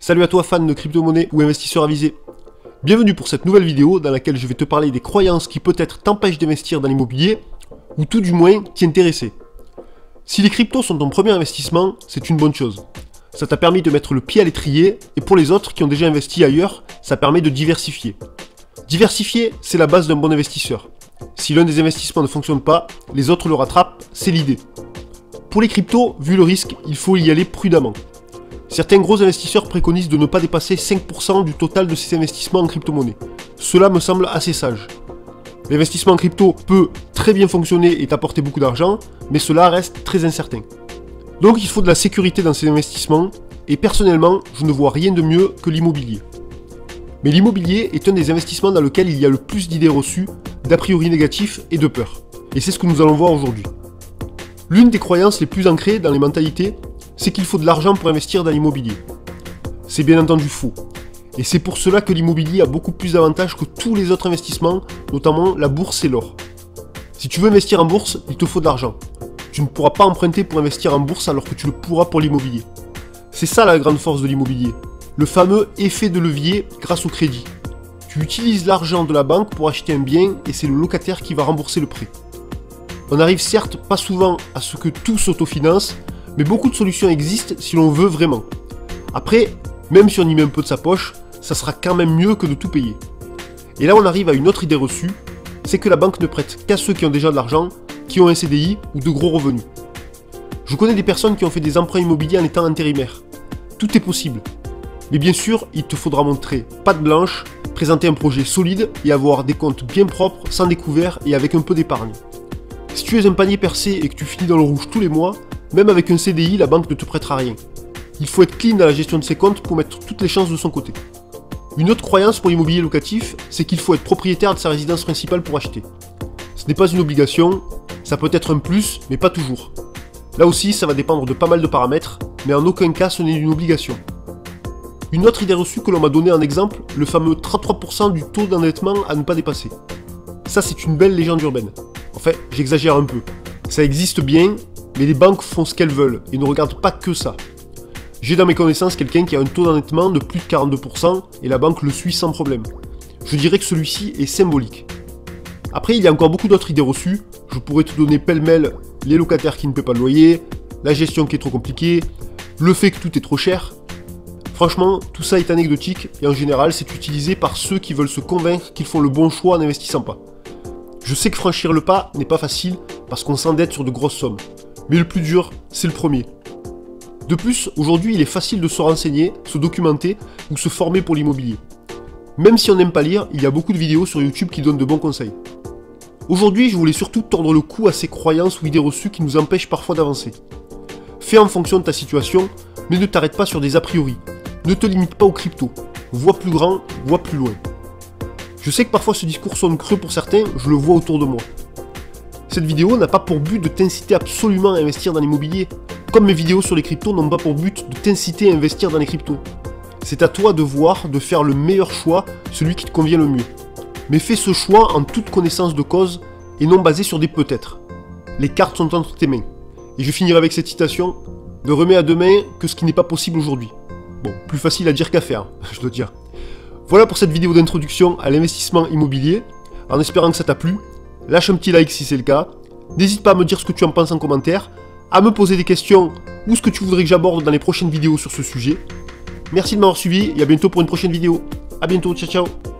Salut à toi fan de crypto-monnaie ou investisseur avisé. Bienvenue pour cette nouvelle vidéo dans laquelle je vais te parler des croyances qui peut-être t'empêchent d'investir dans l'immobilier, ou tout du moins t'y intéresser. Si les cryptos sont ton premier investissement, c'est une bonne chose. Ça t'a permis de mettre le pied à l'étrier, et pour les autres qui ont déjà investi ailleurs, ça permet de diversifier. Diversifier, c'est la base d'un bon investisseur. Si l'un des investissements ne fonctionne pas, les autres le rattrapent, c'est l'idée. Pour les cryptos, vu le risque, il faut y aller prudemment. Certains gros investisseurs préconisent de ne pas dépasser 5% du total de ces investissements en crypto-monnaie. Cela me semble assez sage. L'investissement en crypto peut très bien fonctionner et t'apporter beaucoup d'argent, mais cela reste très incertain. Donc il faut de la sécurité dans ces investissements, et personnellement, je ne vois rien de mieux que l'immobilier. Mais l'immobilier est un des investissements dans lequel il y a le plus d'idées reçues, d'a priori négatifs et de peur. Et c'est ce que nous allons voir aujourd'hui. L'une des croyances les plus ancrées dans les mentalités, c'est qu'il faut de l'argent pour investir dans l'immobilier. C'est bien entendu faux. Et c'est pour cela que l'immobilier a beaucoup plus d'avantages que tous les autres investissements, notamment la bourse et l'or. Si tu veux investir en bourse, il te faut de l'argent. Tu ne pourras pas emprunter pour investir en bourse alors que tu le pourras pour l'immobilier. C'est ça la grande force de l'immobilier, le fameux effet de levier grâce au crédit. Tu utilises l'argent de la banque pour acheter un bien et c'est le locataire qui va rembourser le prêt. On n'arrive certes pas souvent à ce que tout s'autofinance, mais beaucoup de solutions existent si l'on veut vraiment. Après, même si on y met un peu de sa poche, ça sera quand même mieux que de tout payer. Et là on arrive à une autre idée reçue, c'est que la banque ne prête qu'à ceux qui ont déjà de l'argent, qui ont un CDI ou de gros revenus. Je connais des personnes qui ont fait des emprunts immobiliers en étant intérimaires. Tout est possible. Mais bien sûr, il te faudra montrer patte blanche, présenter un projet solide et avoir des comptes bien propres, sans découvert et avec un peu d'épargne. Si tu es un panier percé et que tu finis dans le rouge tous les mois, même avec un CDI, la banque ne te prêtera rien. Il faut être clean dans la gestion de ses comptes pour mettre toutes les chances de son côté. Une autre croyance pour l'immobilier locatif, c'est qu'il faut être propriétaire de sa résidence principale pour acheter. Ce n'est pas une obligation, ça peut être un plus, mais pas toujours. Là aussi, ça va dépendre de pas mal de paramètres, mais en aucun cas ce n'est une obligation. Une autre idée reçue que l'on m'a donnée en exemple, le fameux 33% du taux d'endettement à ne pas dépasser. Ça c'est une belle légende urbaine. En fait, j'exagère un peu. Ça existe bien, mais les banques font ce qu'elles veulent et ne regardent pas que ça. J'ai dans mes connaissances quelqu'un qui a un taux d'endettement de plus de 42% et la banque le suit sans problème. Je dirais que celui-ci est symbolique. Après, il y a encore beaucoup d'autres idées reçues. Je pourrais te donner pêle-mêle les locataires qui ne paient pas le loyer, la gestion qui est trop compliquée, le fait que tout est trop cher. Franchement, tout ça est anecdotique et en général, c'est utilisé par ceux qui veulent se convaincre qu'ils font le bon choix en n'investissant pas. Je sais que franchir le pas n'est pas facile parce qu'on s'endette sur de grosses sommes. Mais le plus dur, c'est le premier. De plus, aujourd'hui, il est facile de se renseigner, se documenter ou se former pour l'immobilier. Même si on n'aime pas lire, il y a beaucoup de vidéos sur YouTube qui donnent de bons conseils. Aujourd'hui, je voulais surtout tordre le cou à ces croyances ou idées reçues qui nous empêchent parfois d'avancer. Fais en fonction de ta situation, mais ne t'arrête pas sur des a priori. Ne te limite pas aux cryptos. Vois plus grand, vois plus loin. Je sais que parfois ce discours sonne creux pour certains, je le vois autour de moi. Cette vidéo n'a pas pour but de t'inciter absolument à investir dans l'immobilier, comme mes vidéos sur les cryptos n'ont pas pour but de t'inciter à investir dans les cryptos. C'est à toi de voir, de faire le meilleur choix, celui qui te convient le mieux. Mais fais ce choix en toute connaissance de cause et non basé sur des peut-être. Les cartes sont entre tes mains. Et je finirai avec cette citation, ne remets à demain que ce qui n'est pas possible aujourd'hui. Bon, plus facile à dire qu'à faire, je dois dire. Voilà pour cette vidéo d'introduction à l'investissement immobilier, en espérant que ça t'a plu. Lâche un petit like si c'est le cas, n'hésite pas à me dire ce que tu en penses en commentaire, à me poser des questions ou ce que tu voudrais que j'aborde dans les prochaines vidéos sur ce sujet. Merci de m'avoir suivi et à bientôt pour une prochaine vidéo. A bientôt, ciao ciao.